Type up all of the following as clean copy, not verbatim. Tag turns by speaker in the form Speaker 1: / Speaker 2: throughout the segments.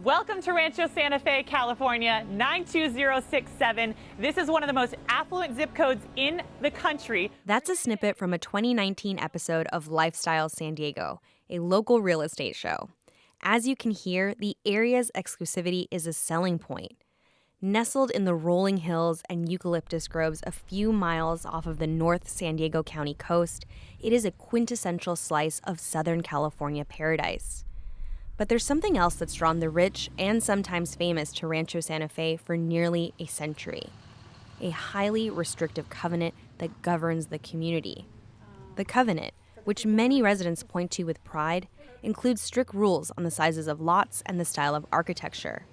Speaker 1: Welcome to Rancho Santa Fe, California, 92067. This is one of the most affluent zip codes in the country.
Speaker 2: That's a snippet from a 2019 episode of Lifestyle San Diego, a local real estate show. As you can hear, the area's exclusivity is a selling point. Nestled in the rolling hills and eucalyptus groves a few miles off of the North San Diego County coast, it is a quintessential slice of Southern California paradise. But there's something else that's drawn the rich and sometimes famous to Rancho Santa Fe for nearly a century. A highly restrictive covenant that governs the community. The covenant, which many residents point to with pride, includes strict rules on the sizes of lots and the style of architecture.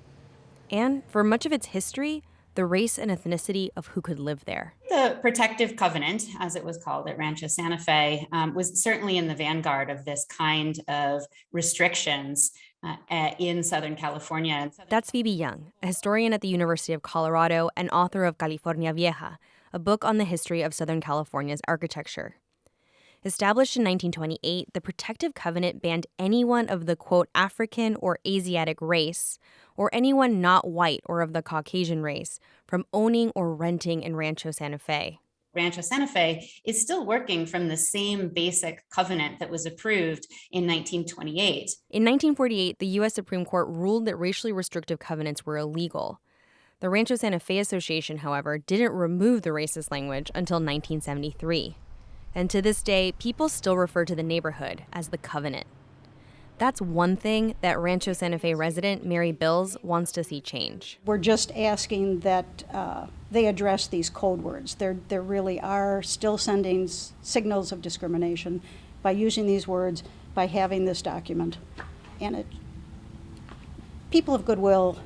Speaker 2: And for much of its history, the race and ethnicity of who could live there.
Speaker 3: The protective covenant, as it was called at Rancho Santa Fe, was certainly in the vanguard of this kind of restrictions in Southern California.
Speaker 2: That's Phoebe Young, a historian at the University of Colorado and author of California Vieja, a book on the history of Southern California's architecture. Established in 1928, the Protective Covenant banned anyone of the, quote, African or Asiatic race, or anyone not white or of the Caucasian race, from owning or renting in Rancho Santa Fe.
Speaker 3: Rancho Santa Fe is still working from the same basic covenant that was approved in 1928.
Speaker 2: In 1948, the U.S. Supreme Court ruled that racially restrictive covenants were illegal. The Rancho Santa Fe Association, however, didn't remove the racist language until 1973. And to this day, people still refer to the neighborhood as the Covenant. That's one thing that Rancho Santa Fe resident Mary Bills wants to see change.
Speaker 4: We're just asking that they address these code words. There really are still sending signals of discrimination by using these words, by having this document. And people of goodwill,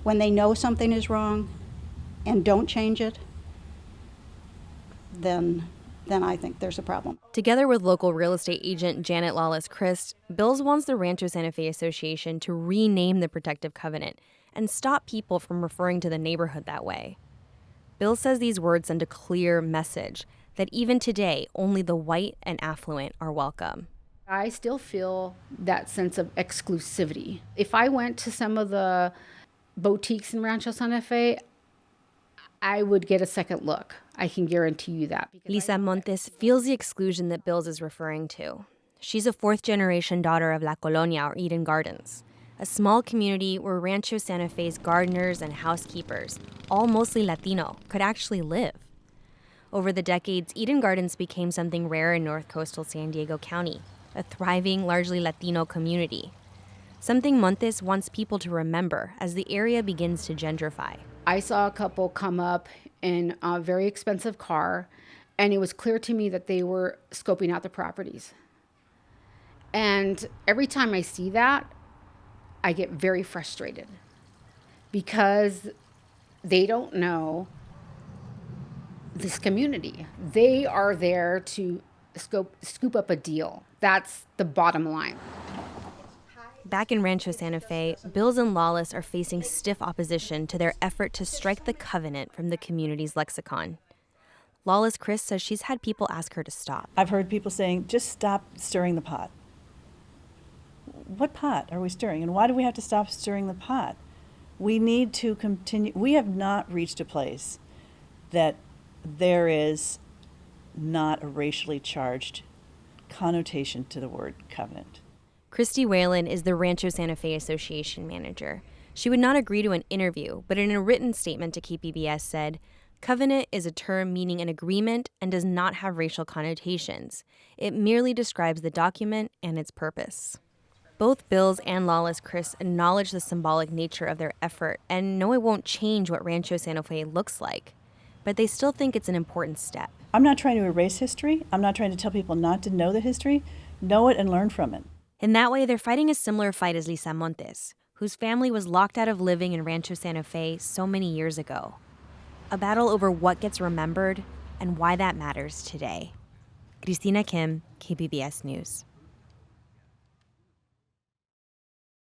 Speaker 4: when they know something is wrong and don't change it, then I think there's a problem.
Speaker 2: Together with local real estate agent Janet Lawless-Christ, Bills wants the Rancho Santa Fe Association to rename the Protective Covenant and stop people from referring to the neighborhood that way. Bills says these words send a clear message that even today, only the white and affluent are welcome.
Speaker 5: I still feel that sense of exclusivity. If I went to some of the boutiques in Rancho Santa Fe, I would get a second look. I can guarantee you that.
Speaker 2: Lisa Montes feels the exclusion that Bills is referring to. She's a fourth-generation daughter of La Colonia, or Eden Gardens, a small community where Rancho Santa Fe's gardeners and housekeepers, all mostly Latino, could actually live. Over the decades, Eden Gardens became something rare in North Coastal San Diego County, a thriving, largely Latino community. Something Montes wants people to remember as the area begins to gentrify.
Speaker 5: I saw a couple come up in a very expensive car, and it was clear to me that they were scoping out the properties. And every time I see that, I get very frustrated because they don't know this community. They are there to scoop up a deal. That's the bottom line.
Speaker 2: Back in Rancho Santa Fe, Bills and Lawless are facing stiff opposition to their effort to strike the covenant from the community's lexicon. Lawless-Christ says she's had people ask her to stop.
Speaker 6: I've heard people saying, just stop stirring the pot. What pot are we stirring? And why do we have to stop stirring the pot? We need to continue. We have not reached a place that there is not a racially charged connotation to the word covenant.
Speaker 2: Christy Whalen is the Rancho Santa Fe Association manager. She would not agree to an interview, but in a written statement to KPBS said, "Covenant is a term meaning an agreement and does not have racial connotations. It merely describes the document and its purpose." Both Bills and Lawless-Christ acknowledge the symbolic nature of their effort and know it won't change what Rancho Santa Fe looks like, but they still think it's an important step.
Speaker 6: I'm not trying to erase history. I'm not trying to tell people not to know the history. Know it and learn from it.
Speaker 2: In that way, they're fighting a similar fight as Lisa Montes, whose family was locked out of living in Rancho Santa Fe so many years ago. A battle over what gets remembered and why that matters today. Cristina Kim, KPBS News.